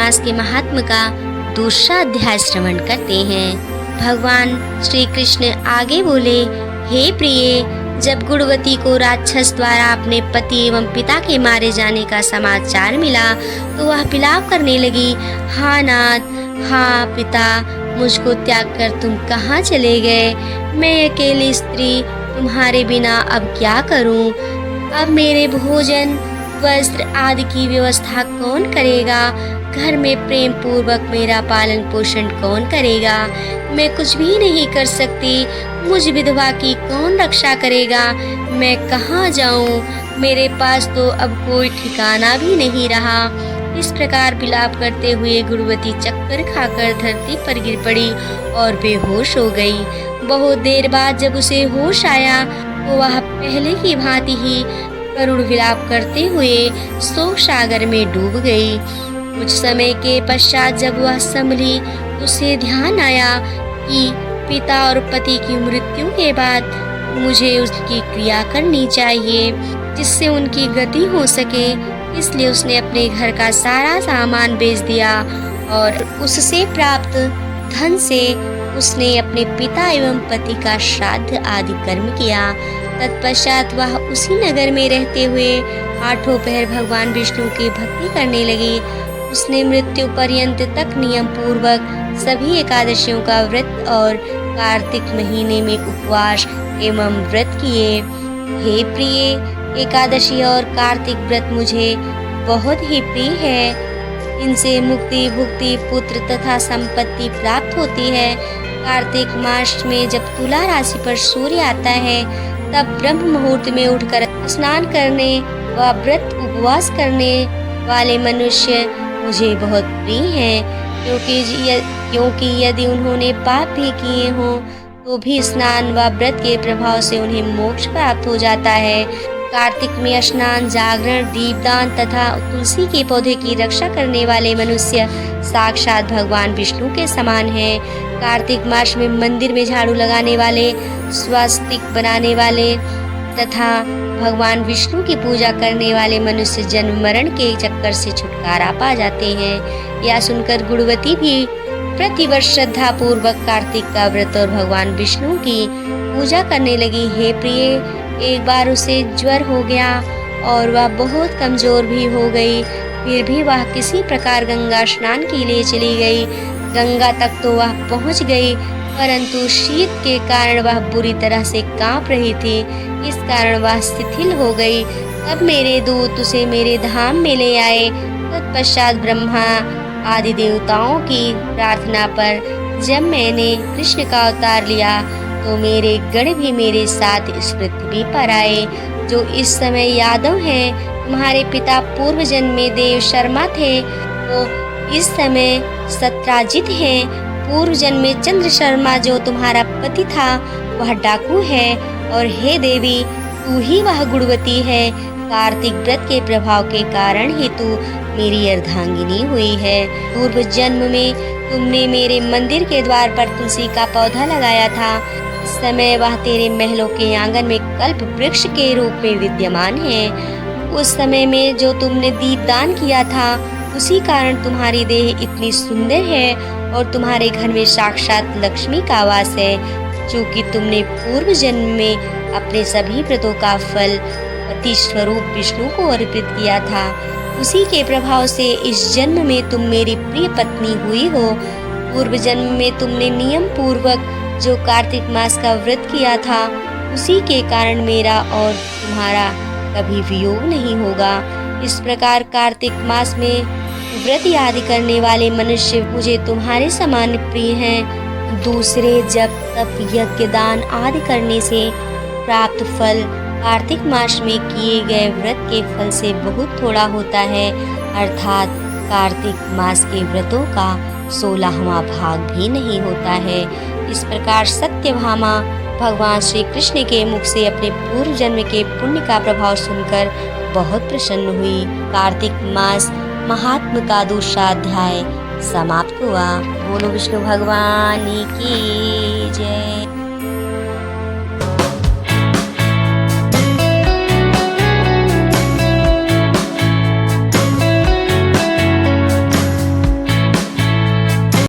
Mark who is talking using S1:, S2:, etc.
S1: मास के महात्म का दूसरा अध्याय श्रवण करते हैं। भगवान श्री कृष्ण आगे बोले, हे प्रिय, जब गुणवती को राक्षस द्वारा अपने पति एवं पिता के मारे जाने का समाचार मिला तो वह विलाप करने लगी। हाँ नाथ, हाँ पिता, मुझको त्याग कर तुम कहाँ चले गए? मैं अकेली स्त्री तुम्हारे बिना अब क्या करूं? अब मेरे भोजन, वस्त्र आदि की व्यवस्था कौन करेगा? घर में प्रेम पूर्वक मेरा पालन पोषण कौन करेगा? मैं कुछ भी नहीं कर सकती। मुझ विधवा की कौन रक्षा करेगा? मैं कहाँ जाऊं? मेरे पास तो अब कोई ठिकाना भी नहीं रहा। इस प्रकार विलाप करते हुए गुणवती चक्कर खाकर धरती पर गिर पड़ी और बेहोश हो गई। बहुत देर बाद जब उसे होश आया तो वह पहले की भांति ही करुण विलाप करते हुए शोक सागर में डूब गई। कुछ समय के पश्चात जब वह संभली तो उसे ध्यान आया कि पिता और पति की मृत्यु के बाद मुझे उसकी क्रिया करनी चाहिए जिससे उनकी गति हो सके। इसलिए उसने अपने घर का सारा सामान बेच दिया और उससे प्राप्त धन से उसने अपने पिता एवं पति का श्राद्ध आदि कर्म किया। तत्पश्चात वह उसी नगर में रहते हुए आठों पहर भगवान विष्णु की भक्ति करने लगी। उसने मृत्यु पर्यंत तक नियम पूर्वक सभी एकादशियों का व्रत और कार्तिक महीने में उपवास एवं व्रत किए। हे प्रिय, एकादशी और कार्तिक व्रत मुझे बहुत ही प्रिय है। इनसे मुक्ति, भुक्ति, पुत्र तथा संपत्ति प्राप्त होती है। कार्तिक मास में जब तुला राशि पर सूर्य आता है तब ब्रह्म मुहूर्त में उठकर स्नान करने व व्रत उपवास करने वाले मनुष्य मुझे बहुत प्रिय हैं, क्योंकि यदि उन्होंने पाप भी किए हों तो भी स्नान व व्रत के प्रभाव से उन्हें मोक्ष प्राप्त हो जाता है। कार्तिक में स्नान, जागरण, दीपदान तथा तुलसी के पौधे की रक्षा करने वाले मनुष्य साक्षात भगवान विष्णु के समान हैं। कार्तिक मास में मंदिर में झाड़ू लगाने वाले, स्वास्तिक बनाने वाले तथा भगवान विष्णु की पूजा करने वाले मनुष्य जन्म मरण के चक्कर से छुटकारा पा जाते हैं। यह सुनकर गुणवती भी प्रतिवर्ष श्रद्धा पूर्वक कार्तिक का व्रत और भगवान विष्णु की पूजा करने लगी। हे प्रिय, एक बार उसे ज्वर हो गया और वह बहुत कमजोर भी हो गई। फिर भी वह किसी प्रकार गंगा स्नान के लिए चली गई। गंगा तक तो वह पहुंच गई, परंतु शीत के कारण वह बुरी तरह से कांप रही थी। इस कारण वह शिथिल हो गई। तब मेरे दूत उसे मेरे धाम में ले आए। तत्पश्चात ब्रह्मा आदि देवताओं की प्रार्थना पर जब मैंने कृष्ण का अवतार लिया तो मेरे गण भी मेरे साथ इस पृथ्वी पर आए। जो इस समय यादव हैं, तुम्हारे पिता पूर्व जन्म में देव शर्मा थे, तो इस समय सत्राजित हैं। पूर्व जन्म में चंद्र शर्मा जो तुम्हारा पति था वह डाकू है। और हे देवी, तू ही वह गुणवती है। कार्तिक व्रत के प्रभाव के कारण ही तू मेरी अर्धांगिनी हुई है। पूर्व जन्म में तुमने मेरे मंदिर के द्वार पर तुलसी का पौधा लगाया था। इस समय वह तेरे महलों के आंगन में कल्प वृक्ष के रूप में विद्यमान है। उस समय में जो तुमने दीपदान किया था उसी कारण तुम्हारी देह इतनी सुंदर है और तुम्हारे घर में साक्षात लक्ष्मी का वास है। चूँकि तुमने पूर्व जन्म में अपने सभी व्रतों का फल पति स्वरूप विष्णु को अर्पित किया था, उसी के प्रभाव से इस जन्म में तुम मेरी प्रिय पत्नी हुई हो। पूर्व जन्म में तुमने नियम पूर्वक जो कार्तिक मास का व्रत किया था उसी के कारण मेरा और तुम्हारा कभी वियोग नहीं होगा। इस प्रकार कार्तिक मास में व्रत आदि करने वाले मनुष्य मुझे तुम्हारे समान प्रिय हैं। दूसरे जब तप, यज्ञ, दान आदि करने से प्राप्त फल कार्तिक मास में किए गए व्रत के फल से बहुत थोड़ा होता है, अर्थात कार्तिक मास के व्रतों का 16वां भाग भी नहीं होता है। इस प्रकार सत्यभामा भगवान श्री कृष्ण के मुख से अपने पूर्व जन्म के पुण्य का प्रभाव सुनकर बहुत प्रसन्न हुई। कार्तिक मास महात्म का दूसरा अध्याय समाप्त हुआ। बोलो विष्णु भगवान की जय।